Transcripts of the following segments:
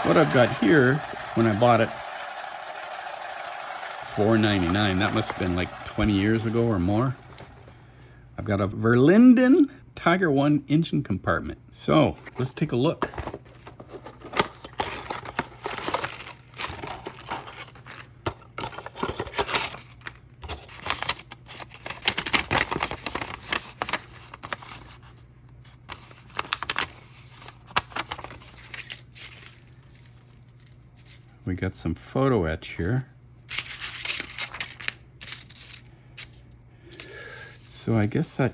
What I've got here, when I bought it, $4.99, that must have been like 20 years ago or more. I've got a Verlinden Tiger 1 engine compartment. So let's take a look. We got some photoetch here. So I guess that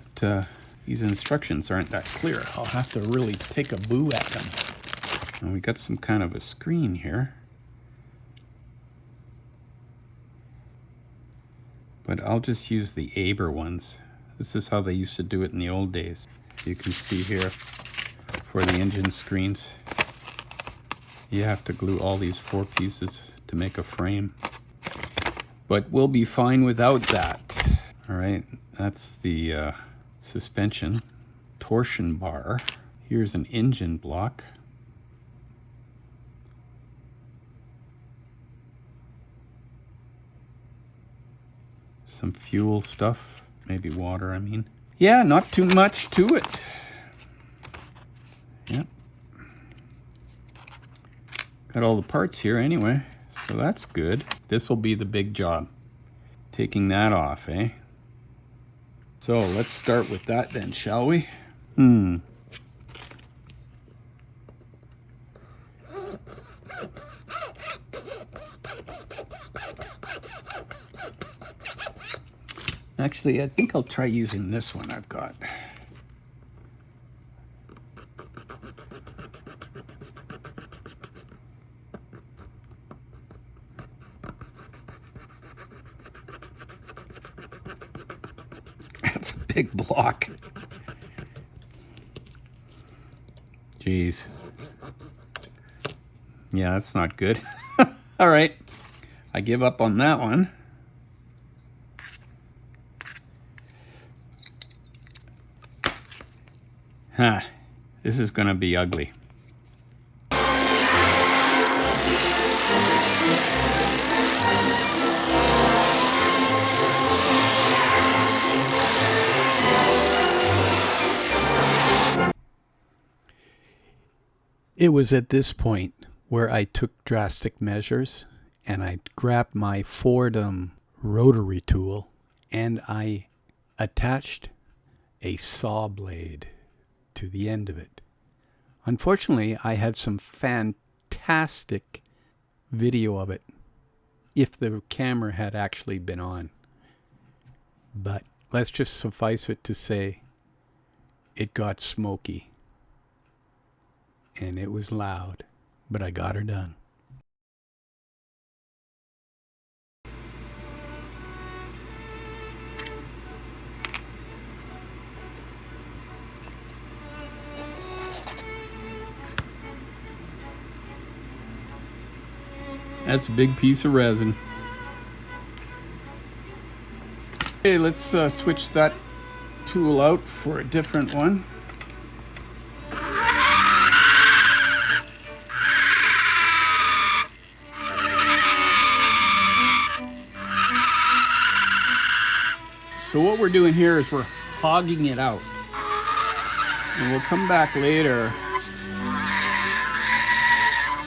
these instructions aren't that clear. I'll have to really take a boo at them. And we got some kind of a screen here. But I'll just use the Aber ones. This is how they used to do it in the old days. You can see here for the engine screens. You have to glue all these 4 pieces to make a frame. But we'll be fine without that. All right, that's the suspension torsion bar. Here's an engine block. Some fuel stuff, maybe water, I mean. Yeah, not too much to it. Yep. Got all the parts here anyway, so that's good. This will be the big job, taking that off, eh? So let's start with that then, shall we? Actually, I think I'll try using this one I've got. That's a big block. Jeez. Yeah, that's not good. All right, I give up on that one. Huh, this is gonna be ugly. It was at this point where I took drastic measures and I grabbed my Fordham rotary tool and I attached a saw blade to the end of it. Unfortunately, I had some fantastic video of it if the camera had actually been on. But let's just suffice it to say it got smoky. And it was loud, but I got her done. That's a big piece of resin. Okay, let's switch that tool out for a different one. So what we're doing here is we're hogging it out. And we'll come back later,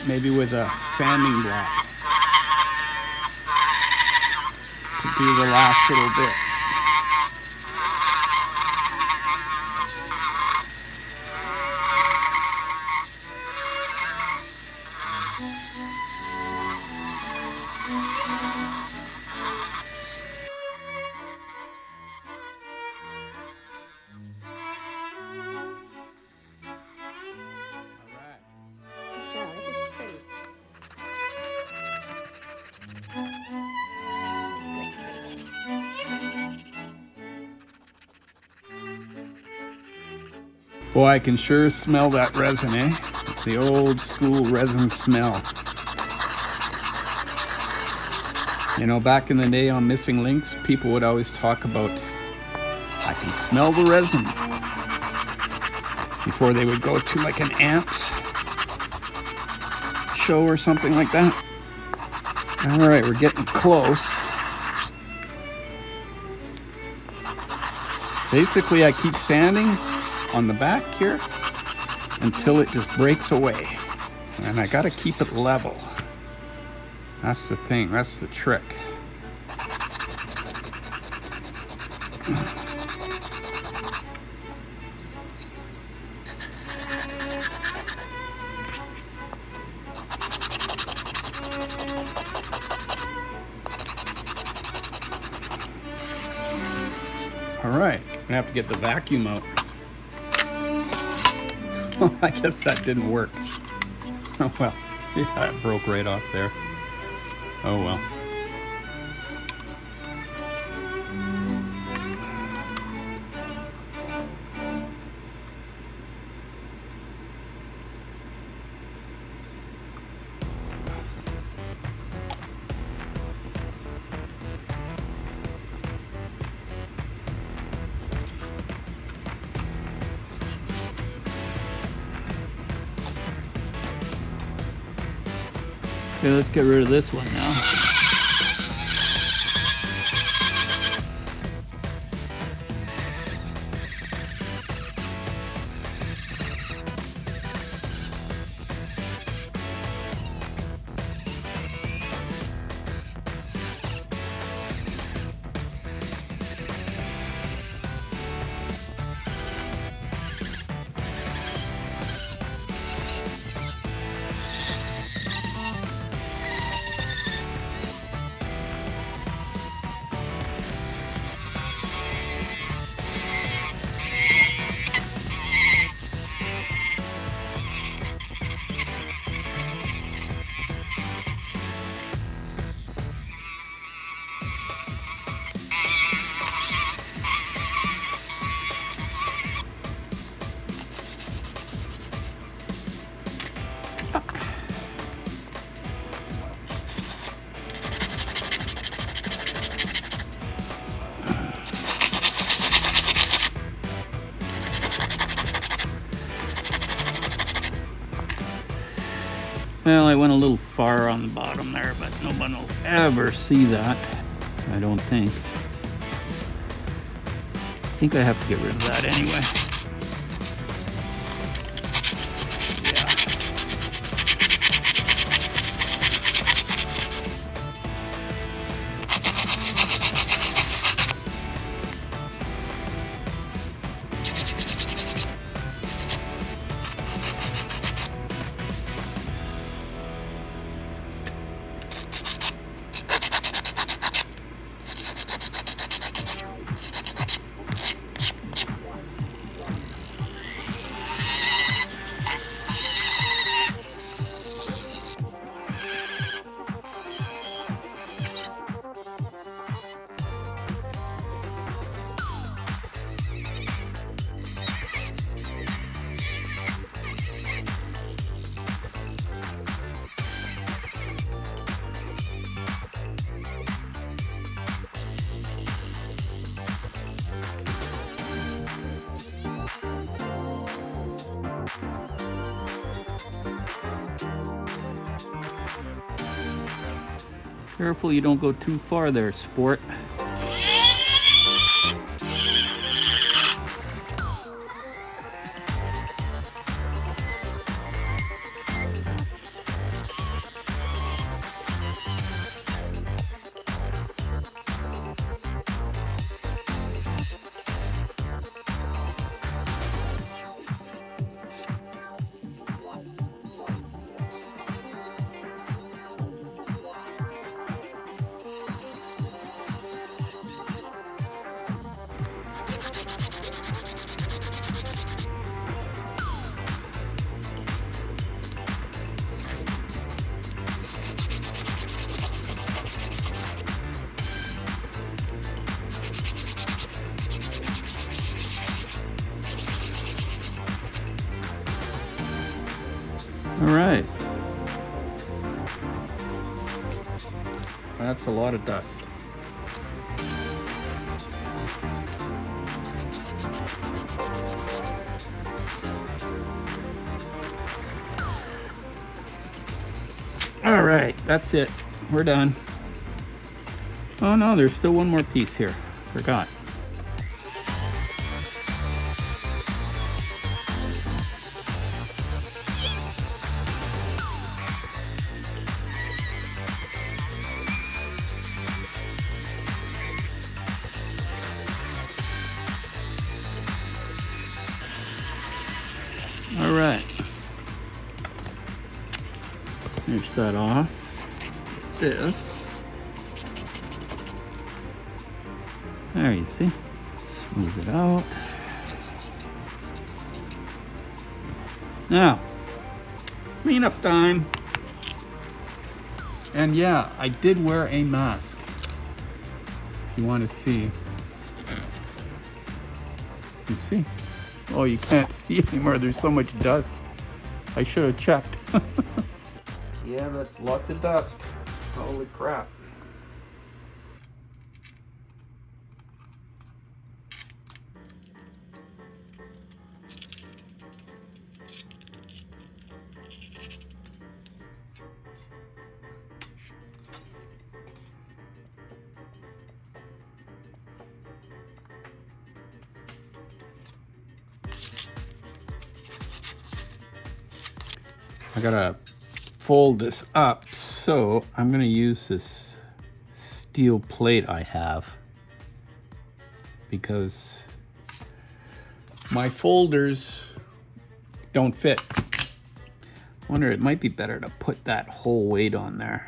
maybe with a sanding block, to do the last little bit. Boy, I can sure smell that resin, eh? The old school resin smell. You know, back in the day on Missing Links, people would always talk about, I can smell the resin, before they would go to like an amps show or something like that. All right, we're getting close. Basically, I keep sanding on the back here until it just breaks away. And I gotta keep it level. That's the thing, that's the trick. All right, I'm gonna have to get the vacuum out. Oh, I guess that didn't work. Oh well, yeah, it broke right off there. Oh well. Okay, let's get rid of this one now. Well, I went a little far on the bottom there, but no one will ever see that, I don't think. I think I have to get rid of that anyway. Careful you don't go too far there, sport. All right. That's a lot of dust. All right, that's it. We're done. Oh no, there's still one more piece here. Forgot. All right. Finish that off. This. There, you see. Smooth it out. Now, cleanup time. And yeah, I did wear a mask. If you want to see. You see? Oh, you can't see anymore. There's so much dust. I should have checked. Yeah, that's lots of dust. Holy crap. I gotta fold this up, so I'm gonna use this steel plate I have because my folders don't fit. Wonder, it might be better to put that whole weight on there.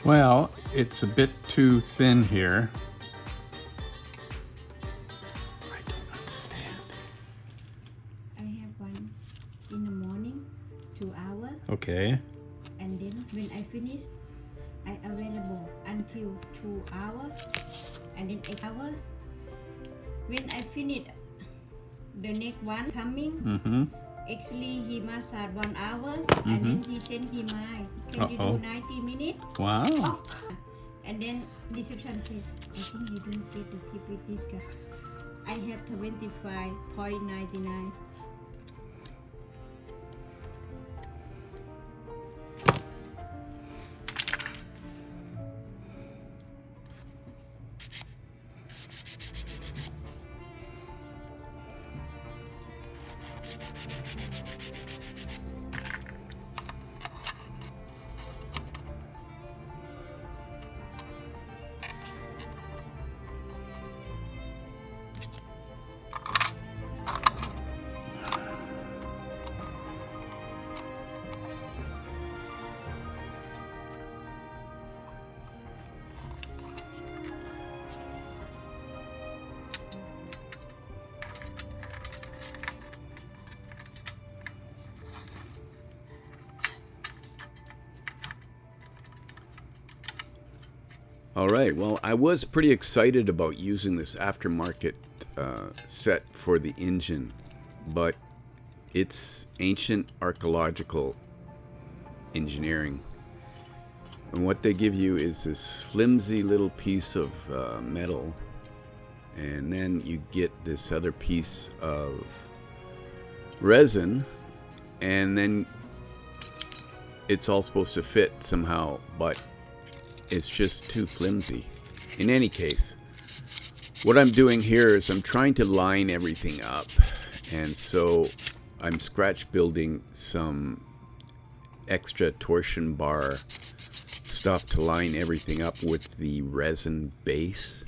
Well, it's a bit too thin here. I don't understand. I have one in the morning, 2 hours. Okay. And then when I finish, I available until 2 hours. And then 8 hours. When I finish, the next one coming. Actually, he massage 1 hour. And then he sent him mine. Can you do 90 minutes? Wow. Oh. And then reception said, I think you don't get the tip with this guy. I have 25.99. All right, well, I was pretty excited about using this aftermarket set for the engine, but it's ancient archaeological engineering. And what they give you is this flimsy little piece of metal, and then you get this other piece of resin, and then it's all supposed to fit somehow, but it's just too flimsy. In any case, what I'm doing here is I'm trying to line everything up, and so I'm scratch building some extra torsion bar stuff to line everything up with the resin base.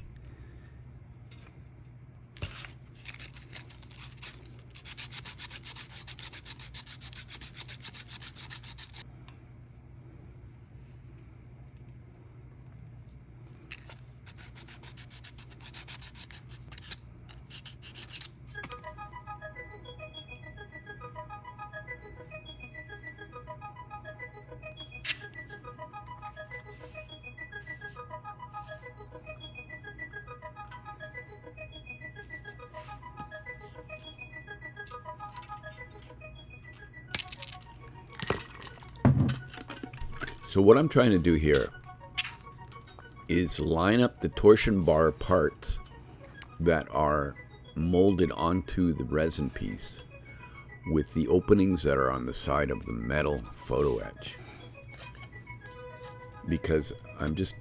So what I'm trying to do here is line up the torsion bar parts that are molded onto the resin piece with the openings that are on the side of the metal photo etch. Because I'm just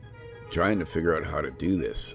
trying to figure out how to do this.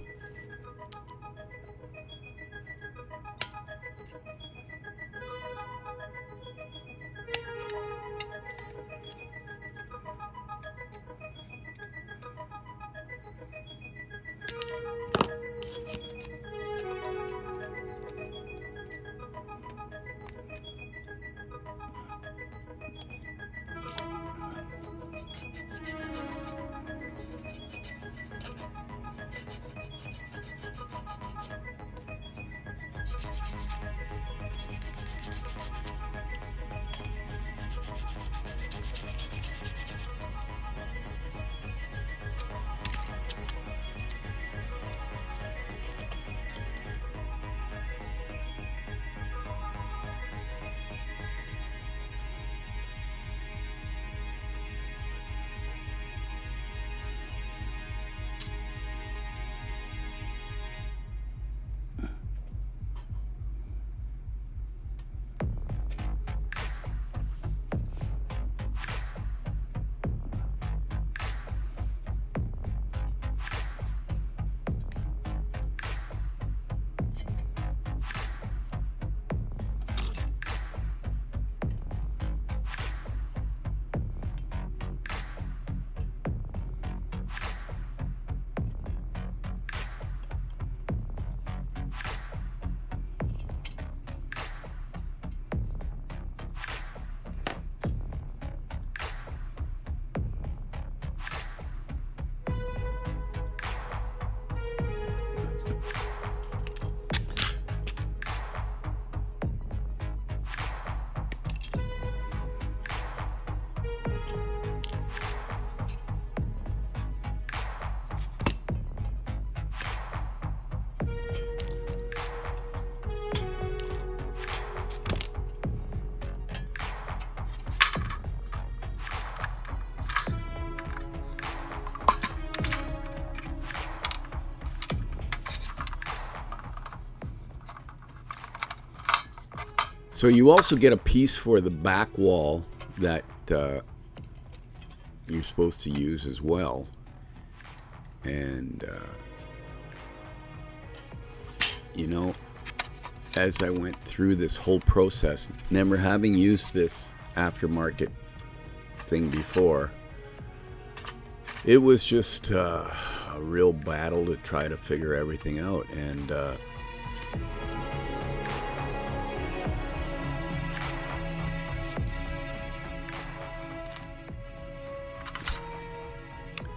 So you also get a piece for the back wall that you're supposed to use as well. And, you know, as I went through this whole process, never having used this aftermarket thing before, it was just a real battle to try to figure everything out. And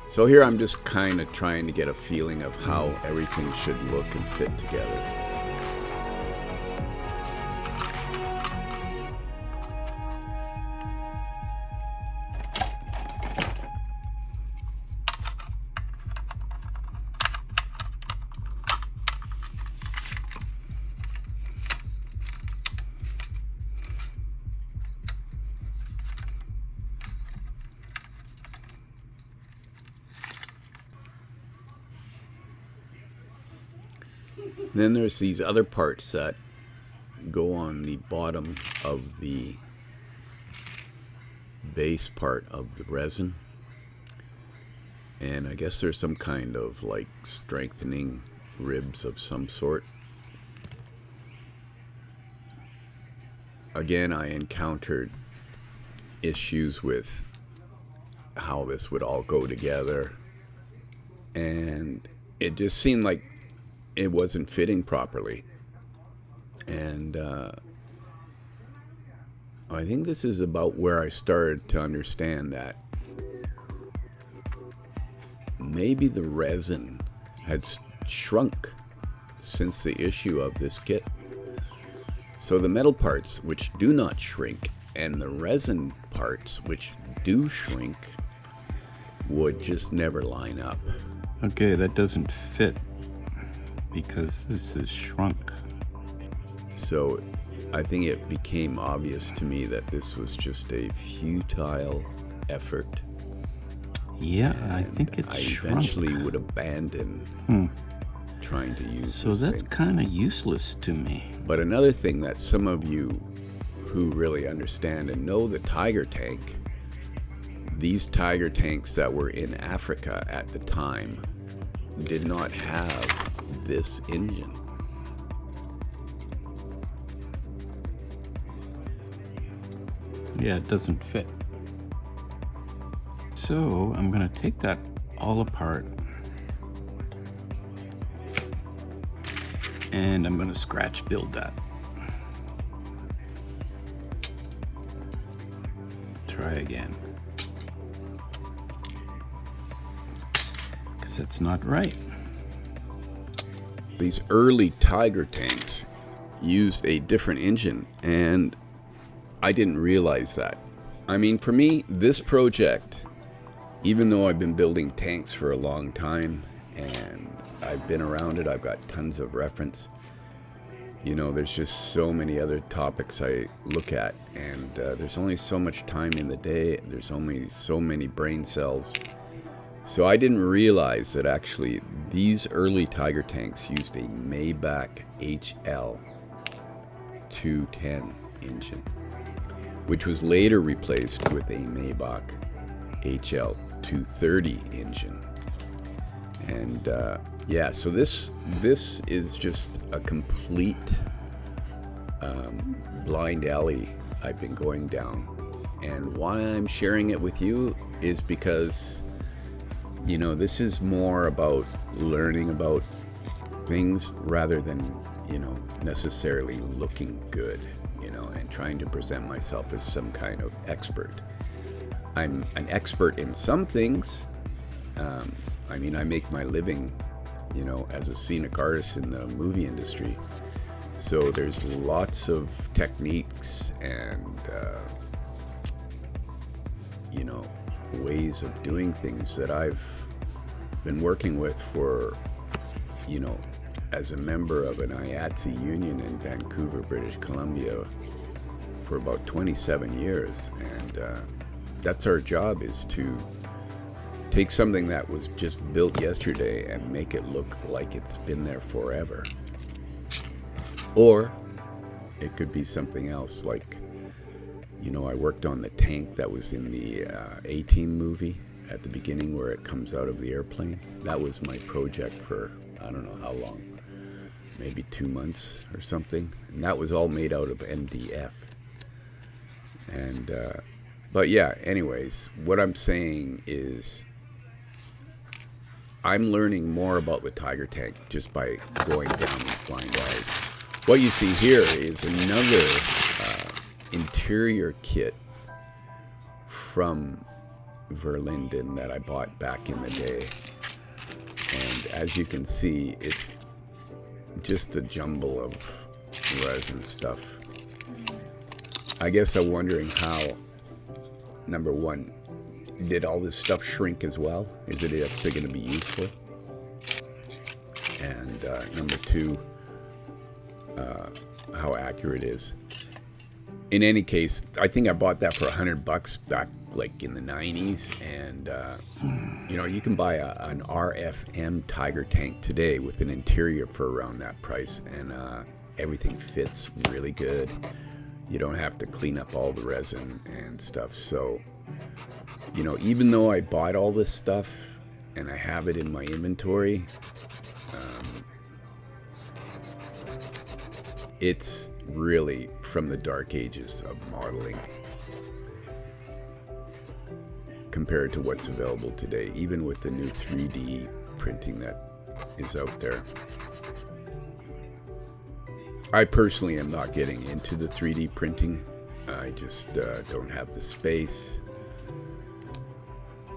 so here I'm just kind of trying to get a feeling of how everything should look and fit together. Then there's these other parts that go on the bottom of the base part of the resin. And I guess there's some kind of like strengthening ribs of some sort. Again, I encountered issues with how this would all go together, and it just seemed like it wasn't fitting properly. And I think this is about where I started to understand that maybe the resin had shrunk since the issue of this kit. So the metal parts, which do not shrink, and the resin parts, which do shrink, would just never line up. Okay, that doesn't fit because this is shrunk. So I think it became obvious to me that this was just a futile effort. Yeah, I think it's shrunk. I eventually would abandon trying to use So this that's thing. kind of useless to me. But another thing that some of you who really understand and know the Tiger tank, these Tiger tanks that were in Africa at the time did not have this engine. Yeah, it doesn't fit. So I'm gonna take that all apart and I'm gonna scratch build that. Try again. Because it's not right. These early Tiger tanks used a different engine, and I didn't realize that. I mean, for me, this project, even though I've been building tanks for a long time and I've been around it, I've got tons of reference. You know, there's just so many other topics I look at, and there's only so much time in the day. There's only so many brain cells. So I didn't realize that actually these early Tiger tanks used a Maybach HL 210 engine, which was later replaced with a Maybach HL 230 engine. And yeah, so this is just a complete blind alley I've been going down. And why I'm sharing it with you is because, you know, this is more about learning about things rather than, you know, necessarily looking good, you know, and trying to present myself as some kind of expert. I'm an expert in some things. I mean, I make my living, you know, as a scenic artist in the movie industry. So there's lots of techniques and, you know, ways of doing things that I've been working with for, you know, as a member of an IATSE union in Vancouver, British Columbia for about 27 years. And that's our job, is to take something that was just built yesterday and make it look like it's been there forever. Or it could be something else, like, you know, I worked on the tank that was in the A-Team movie at the beginning where it comes out of the airplane. That was my project for, I don't know how long, maybe 2 months or something. And that was all made out of MDF. And, but yeah, anyways, what I'm saying is I'm learning more about the Tiger tank just by going down these blind alleys. What you see here is another interior kit from Verlinden that I bought back in the day. And as you can see, it's just a jumble of resin stuff. I guess I'm wondering how, number one, did all this stuff shrink as well? Is it actually going to be useful? And number two, how accurate it is. in any case, I think I bought that for $100 back like in the 90s, and you know, you can buy an RFM Tiger tank today with an interior for around that price, and everything fits really good. You don't have to clean up all the resin and stuff. So, you know, even though I bought all this stuff and I have it in my inventory, it's really from the dark ages of modeling compared to what's available today, even with the new 3D printing that is out there. I personally am not getting into the 3D printing. I just don't have the space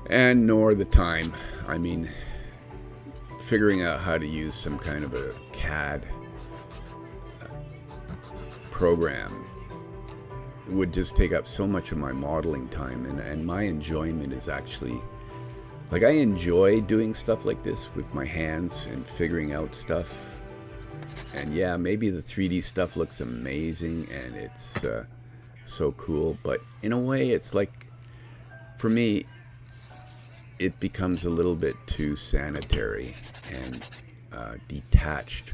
and nor the time. I mean, figuring out how to use some kind of a CAD program would just take up so much of my modeling time, and my enjoyment is actually, like, I enjoy doing stuff like this with my hands and figuring out stuff. And yeah, maybe the 3D stuff looks amazing and it's so cool, but in a way it's like, for me, it becomes a little bit too sanitary and detached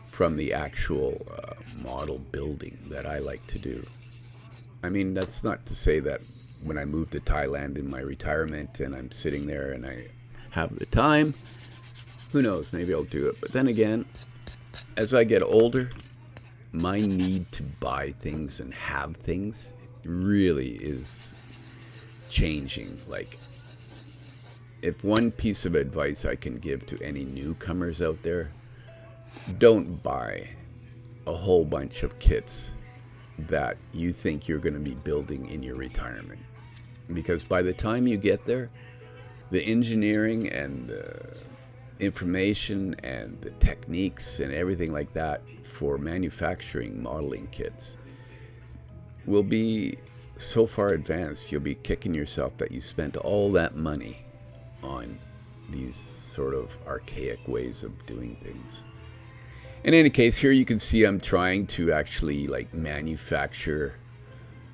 from the actual model building that I like to do. I mean, that's not to say that when I move to Thailand in my retirement and I'm sitting there and I have the time, who knows, maybe I'll do it. But then again, as I get older, my need to buy things and have things really is changing. Like, if one piece of advice I can give to any newcomers out there, don't buy a whole bunch of kits that you think you're going to be building in your retirement. Because by the time you get there, the engineering and the information and the techniques and everything like that for manufacturing modeling kits will be so far advanced, you'll be kicking yourself that you spent all that money on these sort of archaic ways of doing things. In any case, here you can see I'm trying to actually like manufacture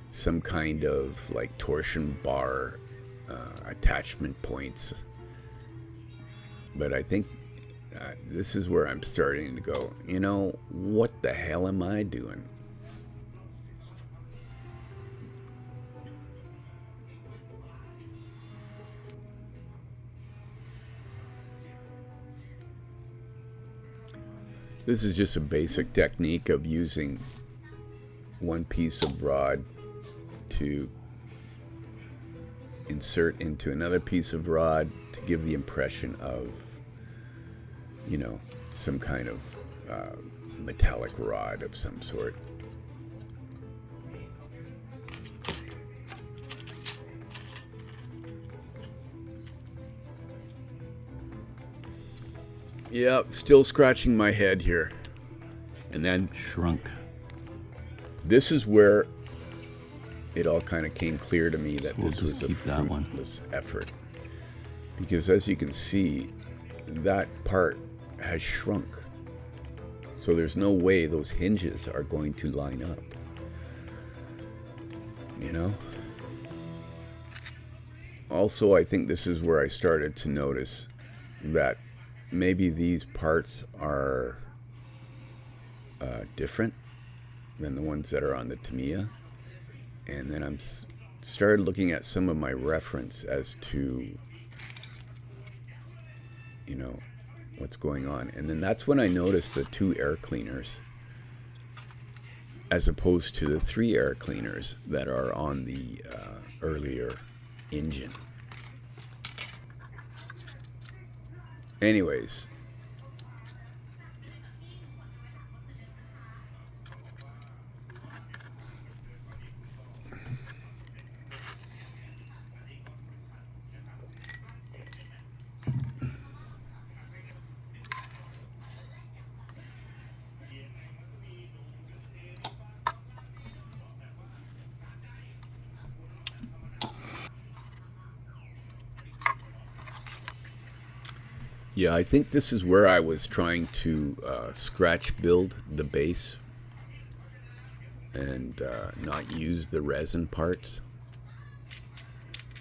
some kind of like torsion bar attachment points. But I think this is where I'm starting to go, you know, what the hell am I doing? This is just a basic technique of using one piece of rod to insert into another piece of rod to give the impression of, you know, some kind of metallic rod of some sort. Yeah, still scratching my head here. And then Shrunk. this is where it all kind of came clear to me that We'll this was just a keep that one. fruitless effort. Because as you can see, that part has shrunk. So there's no way those hinges are going to line up. You know? Also, I think this is where I started to notice that maybe these parts are different than the ones that are on the Tamiya. And then I'm started looking at some of my reference as to, you know, what's going on. And then that's when I noticed the 2 air cleaners as opposed to the 3 air cleaners that are on the earlier engine. Anyways, yeah, I think this is where I was trying to scratch build the base and not use the resin parts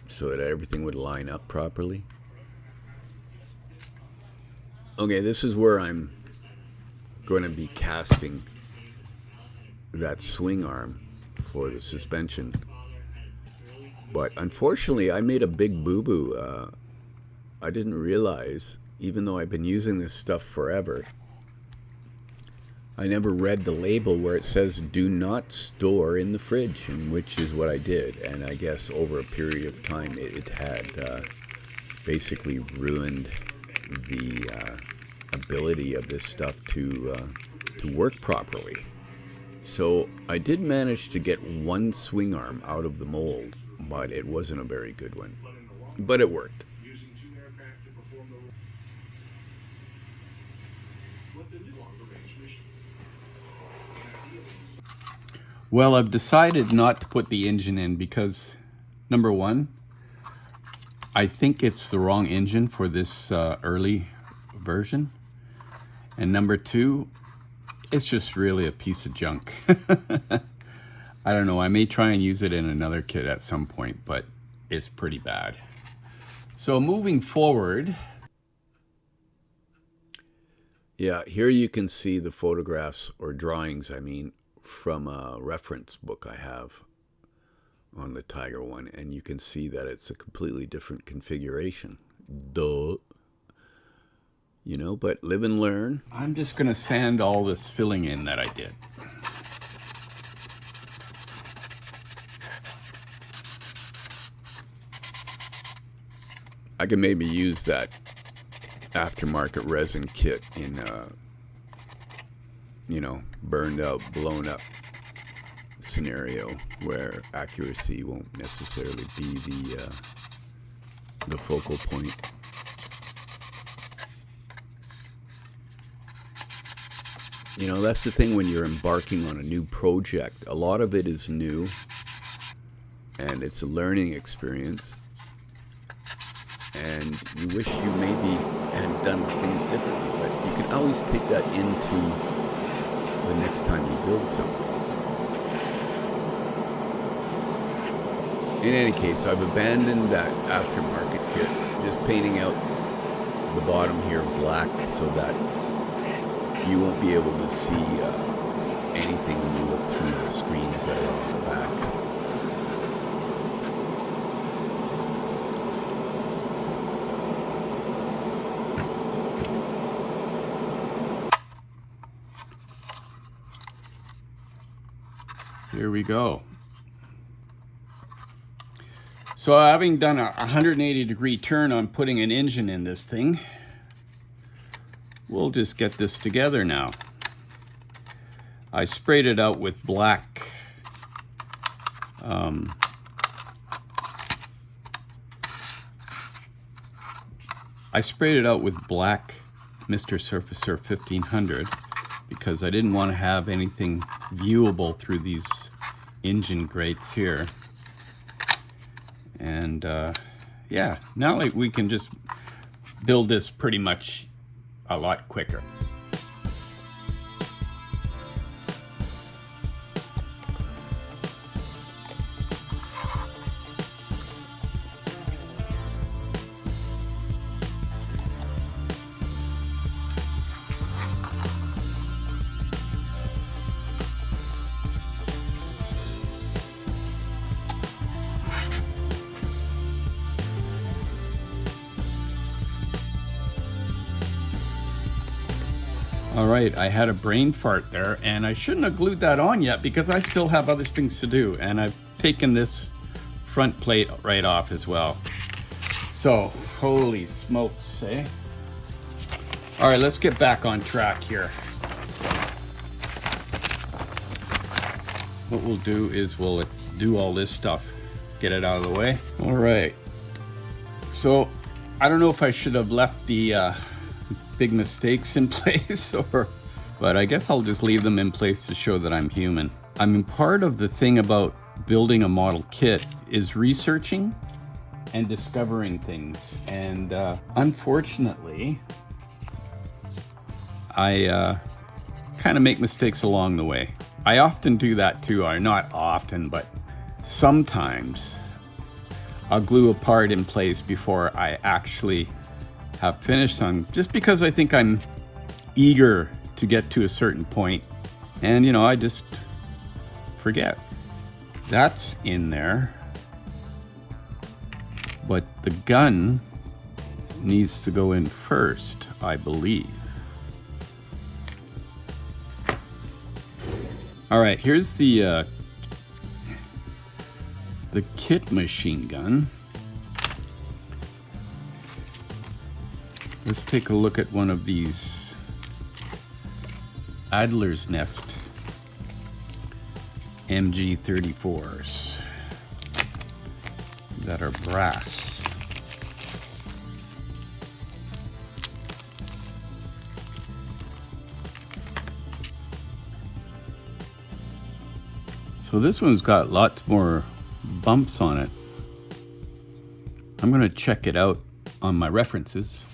so that everything would line up properly. Okay, this is where I'm going to be casting that swing arm for the suspension. But unfortunately, I made a big boo-boo. I didn't realize, even though I've been using this stuff forever, I never read the label where it says do not store in the fridge, and which is what I did. And I guess over a period of time it had basically ruined the ability of this stuff to work properly. So I did manage to get one swing arm out of the mold, but it wasn't a very good one. But it worked. Well, I've decided not to put the engine in because, number one, I think it's the wrong engine for this early version. And number two, it's just really a piece of junk. I don't know, I may try and use it in another kit at some point, but it's pretty bad. So moving forward. Yeah, here you can see the photographs, or drawings, I mean, from a reference book I have on the Tiger one, and you can see that it's a completely different configuration. Duh. You know, but live and learn. I'm just going to sand all this filling in that I did. I can maybe use that aftermarket resin kit in you know, burned out, blown up scenario where accuracy won't necessarily be the focal point. You know, that's the thing when you're embarking on a new project. A lot of it is new, and it's a learning experience. And you wish you maybe had done things differently, but you can always take that into the next time you build something. In any case, I've abandoned that aftermarket kit, just painting out the bottom here black so that you won't be able to see anything when you look through the screens that are on the back. Here we go. So having done a 180-degree turn on putting an engine in this thing, we'll just get this together now. I sprayed it out with black Mr. Surfacer 1500 because I didn't want to have anything viewable through these engine grates here. And yeah, now we can just build this pretty much a lot quicker. All right, I had a brain fart there, and I shouldn't have glued that on yet because I still have other things to do, and I've taken this front plate right off as well. So, holy smokes, eh? All right, let's get back on track here. What we'll do is we'll do all this stuff, get it out of the way. All right, so I don't know if I should have left the big mistakes in place, but I guess I'll just leave them in place to show that I'm human. I mean, part of the thing about building a model kit is researching and discovering things, and unfortunately I kind of make mistakes along the way, I often do that too, or not often, but sometimes I'll glue a part in place before I actually have finished some, just because I think I'm eager to get to a certain point, and you know, I just forget. That's in there, but the gun needs to go in first, I believe. All right, here's the kit machine gun. Let's take a look at one of these Adler's Nest MG34s that are brass. So this one's got lots more bumps on it. I'm going to check it out on my references.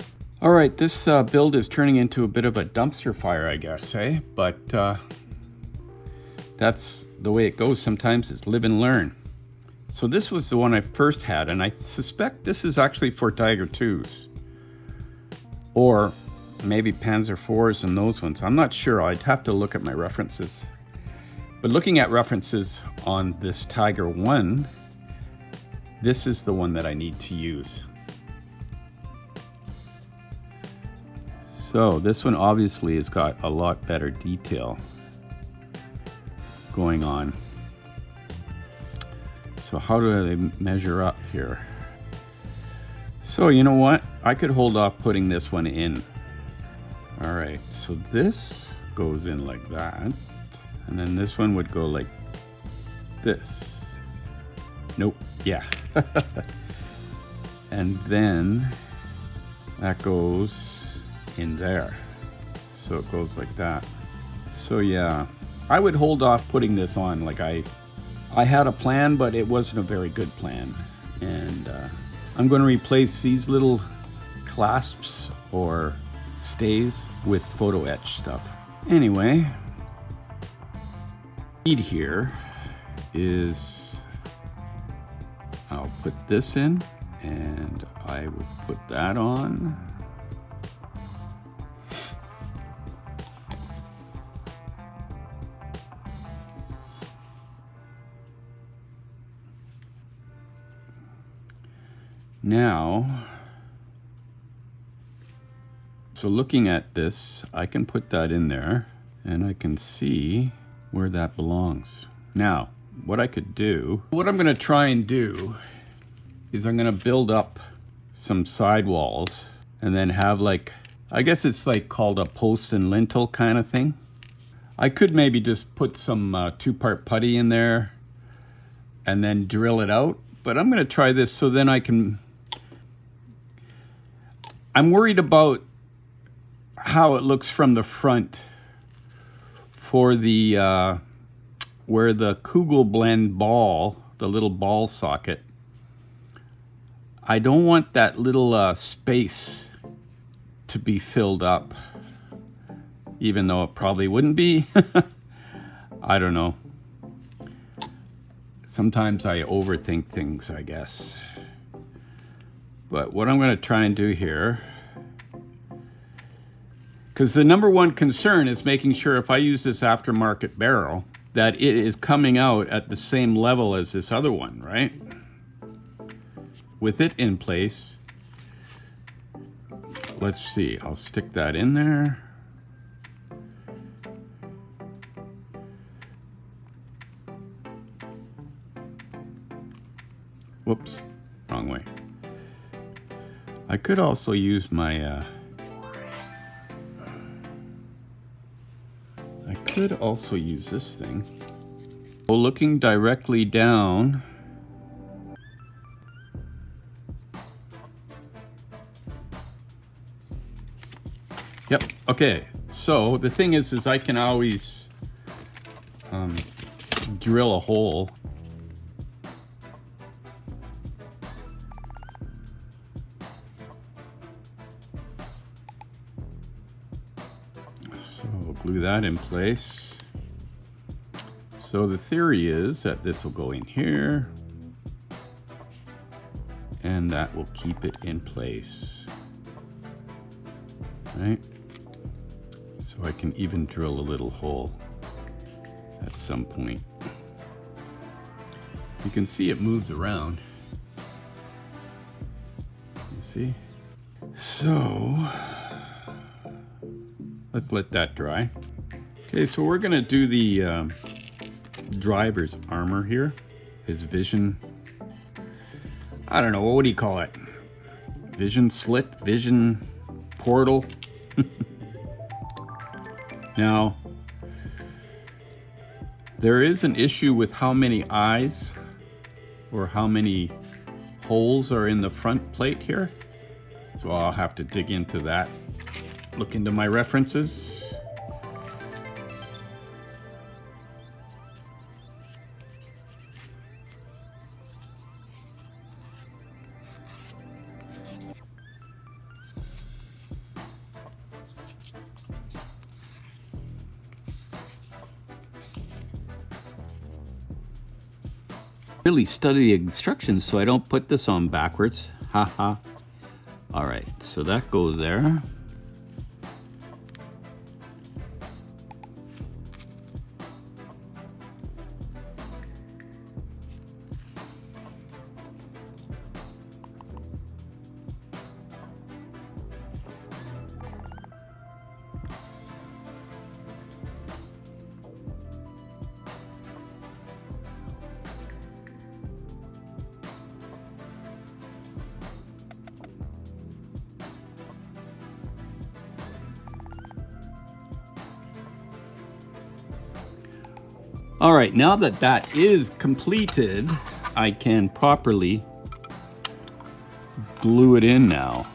All right, this build is turning into a bit of a dumpster fire, I guess, eh? But that's the way it goes sometimes, is live and learn. So this was the one I first had, and I suspect this is actually for Tiger 2s. Or maybe Panzer 4s and those ones. I'm not sure, I'd have to look at my references. But looking at references on this Tiger 1, this is the one that I need to use. So this one obviously has got a lot better detail going on. So how do they measure up here? So you know what? I could hold off putting this one in. All right, so this goes in like that. And then this one would go like this. Nope, yeah. And then that goes in there. So it goes like that. So yeah, I would hold off putting this on. Like I had a plan, but it wasn't a very good plan. And I'm going to replace these little clasps or stays with photoetch stuff. Anyway, here is, I'll put this in and I will put that on. Now, so looking at this, I can put that in there and I can see where that belongs. Now, what I could do, what I'm gonna try and do is I'm gonna build up some sidewalls and then have like, I guess it's like called a post and lintel kind of thing. I could maybe just put some two-part putty in there and then drill it out, but I'm gonna try this so then I can, I'm worried about how it looks from the front for the where the Kugelblend ball, the little ball socket. I don't want that little space to be filled up, even though it probably wouldn't be. I don't know. Sometimes I overthink things, I guess. But what I'm going to try and do here, because the number one concern is making sure if I use this aftermarket barrel, that it is coming out at the same level as this other one, right? With it in place, let's see, I'll stick that in there. Whoops, wrong way. I could also use my I could also use this thing. So looking directly down, yep, okay. So the thing is I can always drill a hole. So glue that in place. So the theory is that this will go in here, and that will keep it in place, right? So I can even drill a little hole at some point. You can see it moves around. You see? So let's let that dry. Okay, so we're gonna do the driver's armor here. His vision, I don't know, what do you call it? Vision slit, vision portal. Now, there is an issue with how many eyes or how many holes are in the front plate here. So I'll have to dig into that, look into my references. Really study the instructions so I don't put this on backwards. Haha. All right, so that goes there. All right, now that that is completed, I can properly glue it in now.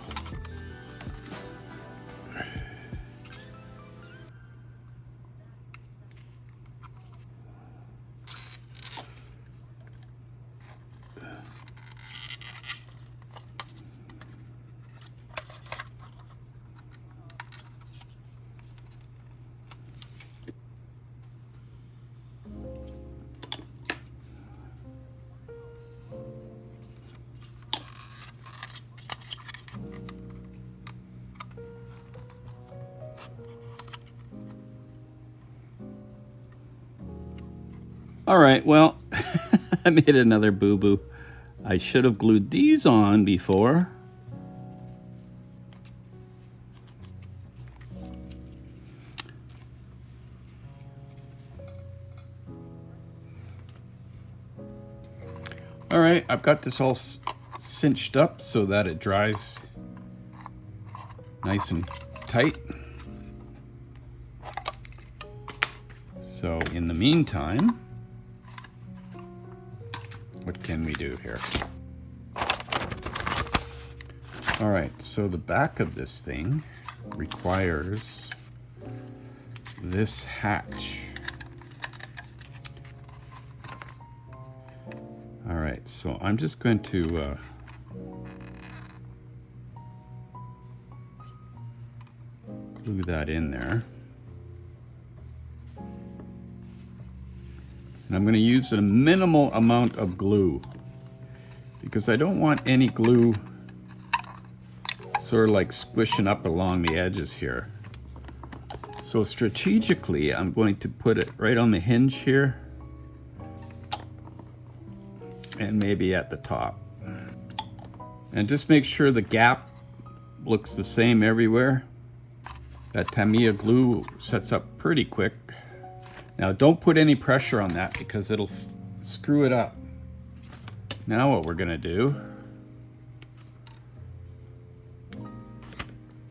All right, well, I made another boo-boo. I should have glued these on before. All right, I've got this all cinched up so that it dries nice and tight. So in the meantime, what can we do here? All right, so the back of this thing requires this hatch. All right, so I'm just going to glue that in there. And I'm going to use a minimal amount of glue because I don't want any glue sort of like squishing up along the edges here. So strategically, I'm going to put it right on the hinge here and maybe at the top. And just make sure the gap looks the same everywhere. That Tamiya glue sets up pretty quick. Now don't put any pressure on that because it'll screw it up. Now what we're gonna do,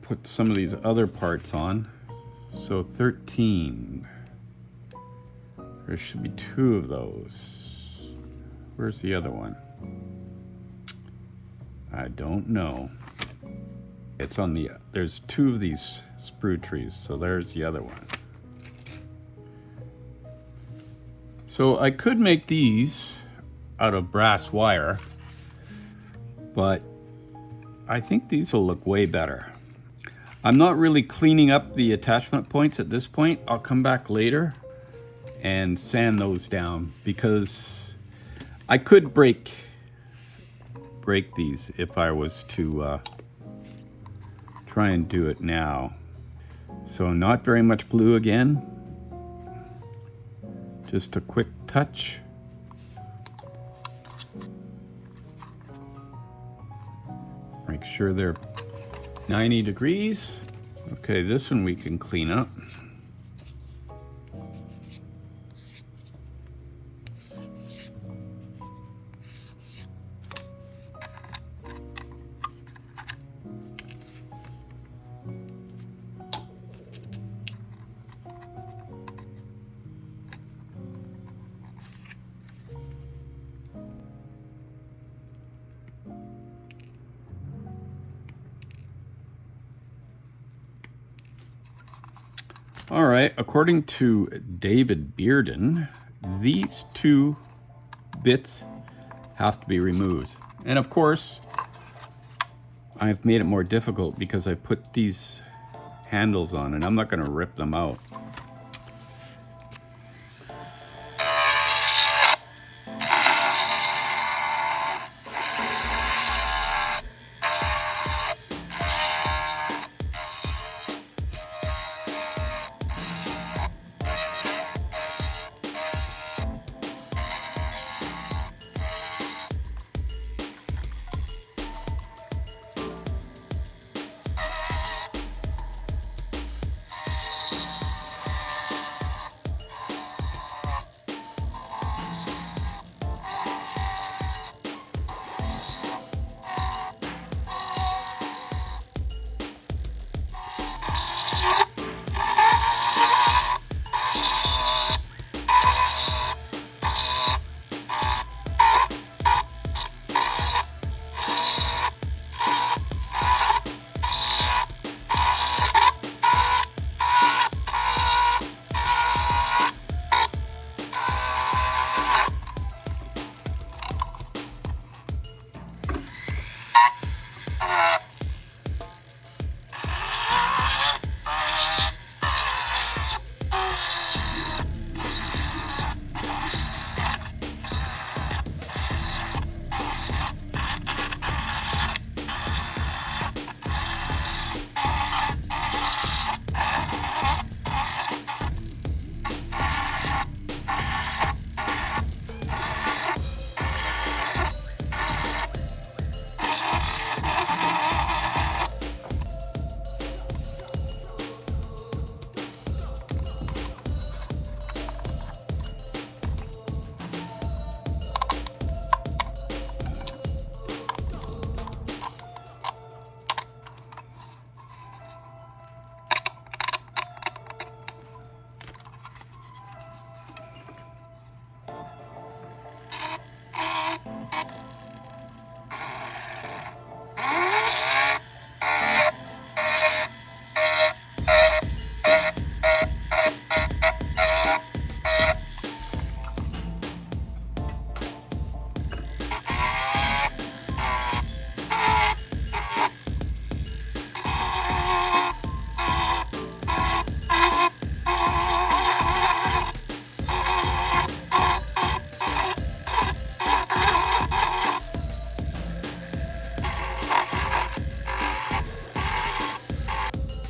put some of these other parts on. So 13, there should be 2 of those. Where's the other one? I don't know. It's on the, there's 2 of these sprue trees, so there's the other one. So I could make these out of brass wire, but I think these will look way better. I'm not really cleaning up the attachment points at this point. I'll come back later and sand those down, because I could break these if I was to try and do it now. So not very much glue again, just a quick touch. Make sure they're 90 degrees. Okay, this one we can clean up. All right, according to David Bearden, these two bits have to be removed. And of course, I've made it more difficult because I put these handles on, and I'm not going to rip them out.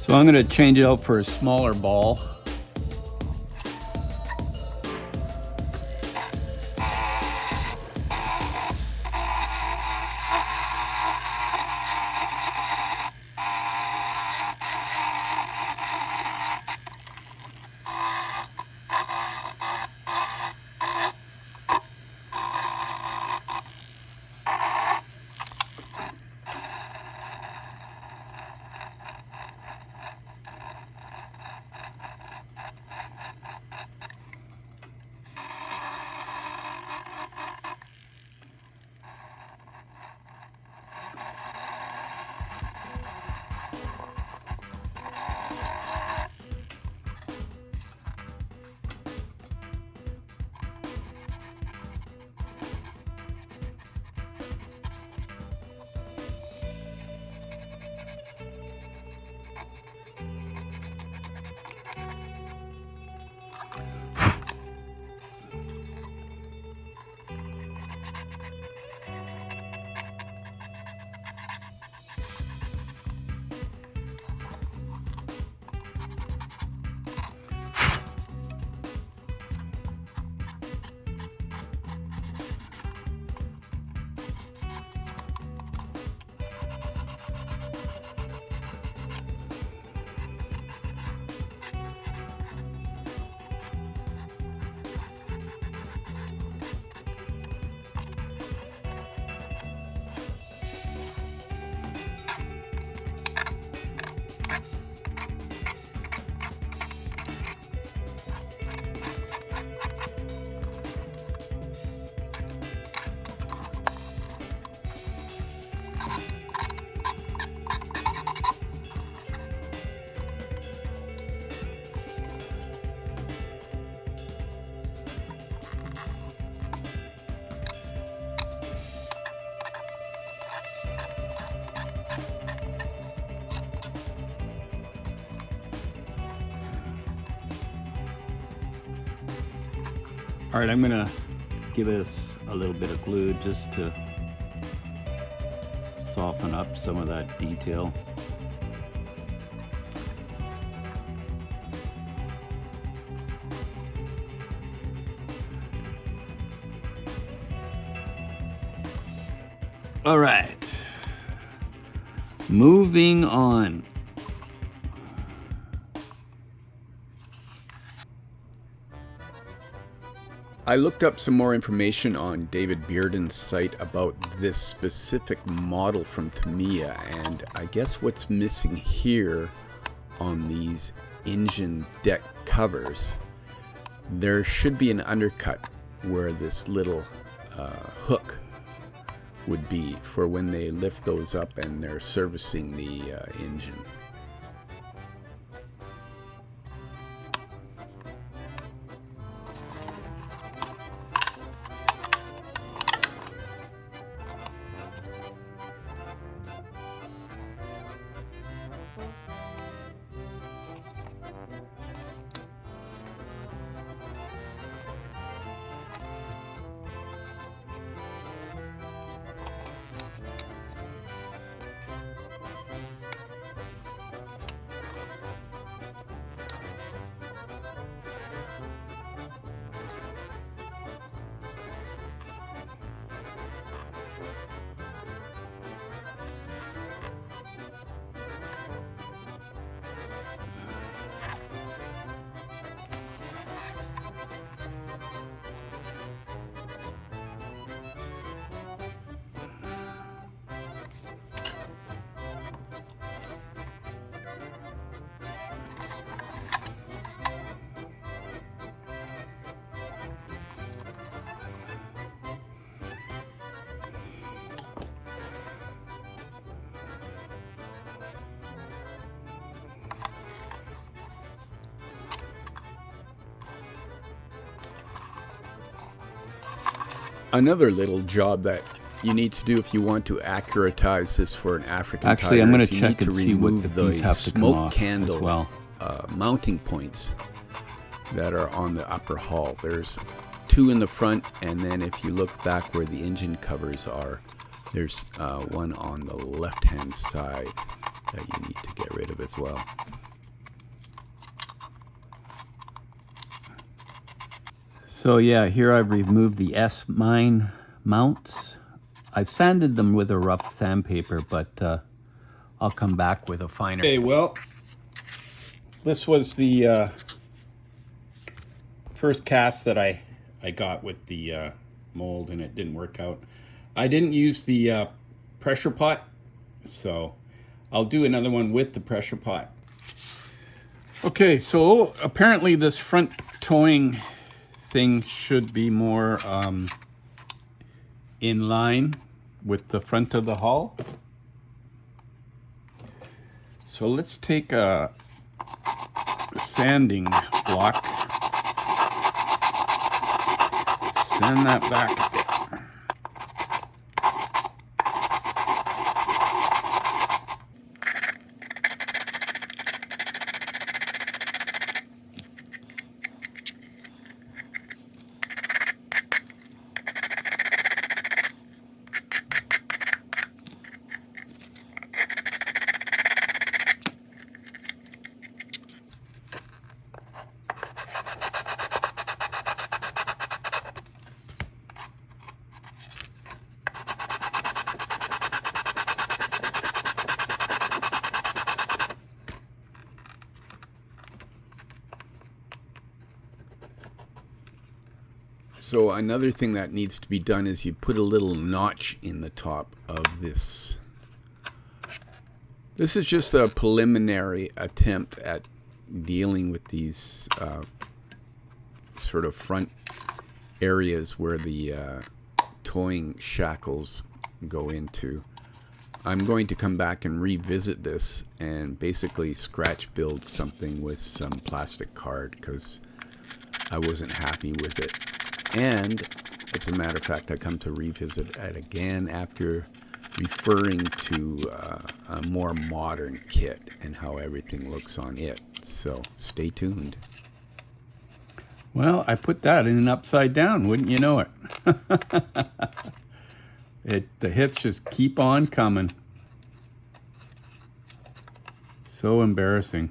So I'm going to change it out for a smaller ball. All right, I'm gonna give us a little bit of glue just to soften up some of that detail. All right, moving on. I looked up some more information on David Bearden's site about this specific model from Tamiya, and I guess what's missing here on these engine deck covers, there should be an undercut where this little hook would be for when they lift those up and they're servicing the engine. Another little job that you need to do if you want to accuratize this for an African tire. Actually, I'm going to is you check need and see what remove these have to come smoke off candle as well. mounting points that are on the upper hull. There's two in the front, and then if you look back where the engine covers are, there's one on the left-hand side that you need to get rid of as well. So yeah, here I've removed the S-mine mounts. I've sanded them with a rough sandpaper, but I'll come back with a finer. Okay, well, this was the first cast that I got with the mold, and it didn't work out. I didn't use the pressure pot, so I'll do another one with the pressure pot. Okay, so apparently this front towing thing should be more in line with the front of the hull. So let's take a sanding block, sand that back a bit. So another thing that needs to be done is you put a little notch in the top of this. This is just a preliminary attempt at dealing with these sort of front areas where the towing shackles go into. I'm going to come back and revisit this and basically scratch build something with some plastic card because I wasn't happy with it. And as a matter of fact, I come to revisit it again after referring to a more modern kit and how everything looks on it. So stay tuned. Well, I put that in an upside down, wouldn't you know it? The hits just keep on coming. So embarrassing.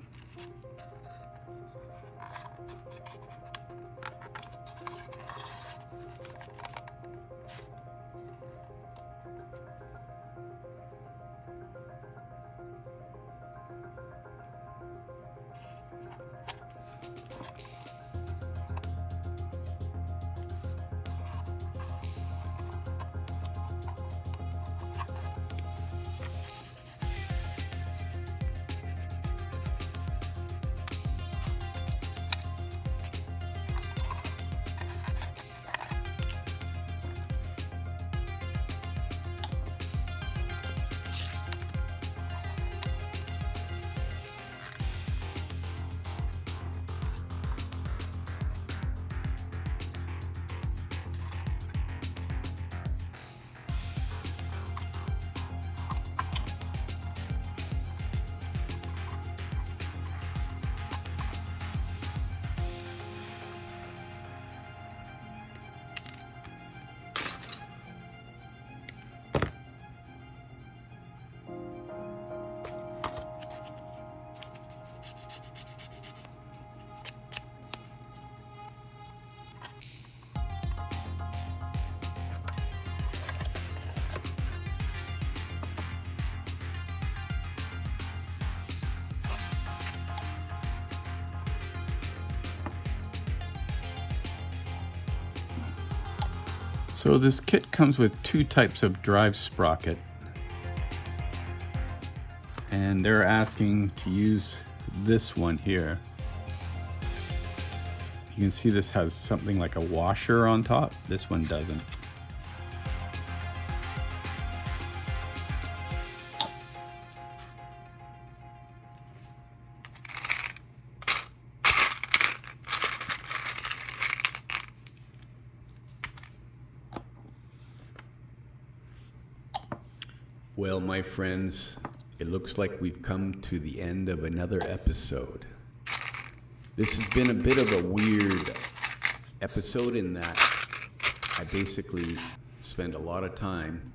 So this kit comes with two types of drive sprocket, and they're asking to use this one here. You can see this has something like a washer on top. This one doesn't. Well, my friends, it looks like we've come to the end of another episode. This has been a bit of a weird episode in that I basically spent a lot of time,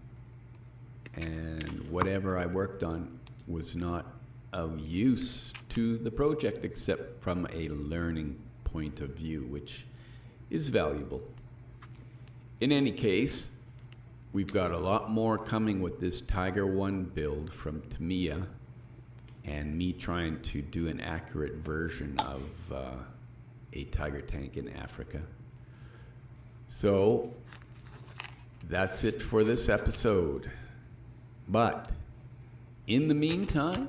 and whatever I worked on was not of use to the project except from a learning point of view, which is valuable. In any case, we've got a lot more coming with this Tiger 1 build from Tamiya, and me trying to do an accurate version of a Tiger tank in Africa. So that's it for this episode. But in the meantime,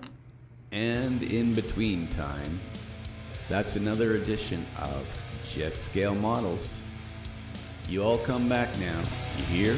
and in between time, that's another edition of Jet Scale Models. You all come back now, you hear?